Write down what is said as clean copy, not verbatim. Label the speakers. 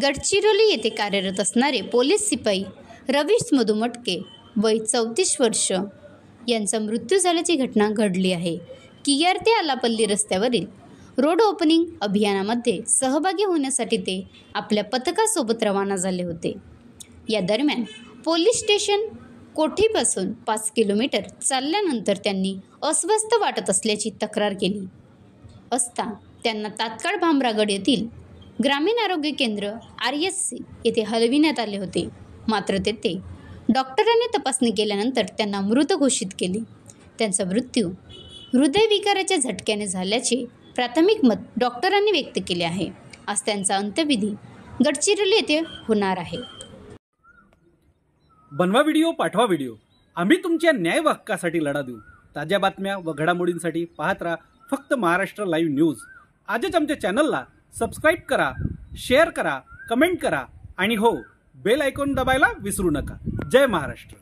Speaker 1: गडचिरोली येथे कार्यरत असणारे पोलीस सिपाई रवीश मधू मटके वय 34 वर्ष यांचा मृत्यू झाल्याची घटना घडली आहे. कियार ते आलापल्ली रस्त्यावरील रोड ओपनिंग अभियानामध्ये सहभागी होण्यासाठी ते आपल्या पथकासोबत रवाना झाले होते. या दरम्यान पोलीस स्टेशन कोठीपासून 5 किलोमीटर चालल्यानंतर त्यांनी अस्वस्थ वाटत असल्याची तक्रार केली असता त्यांना तात्काळ भामरागड येथील ग्रामीण आरोग्य केंद्र RSC येथे हलविण्यात आले होते. मात्र तेथे डॉक्टरांनी तपासणी केल्यानंतर त्यांना मृत घोषित केले. त्यांचा मृत्यू हृदयविकाराच्या झटक्याने झाल्याचे प्राथमिक मत डॉक्टरांनी व्यक्त केले आहे. आज त्यांचा अंत्यविधी गडचिरोली येथे होणार आहे.
Speaker 2: बनवा व्हिडिओ, पाठवा व्हिडिओ. आम्ही तुमच्या न्याय व हक्कासाठी लढा देऊ. ताज्या बातम्या व घडामोडींसाठी पाहत राहा फक्त महाराष्ट्र लाईव्ह न्यूज. आजच आमच्या चॅनलला सबस्क्राईब करा, शेअर करा, कमेंट करा आणि हो, बेल आयकॉन दाबायला विसरू नका. जय महाराष्ट्र.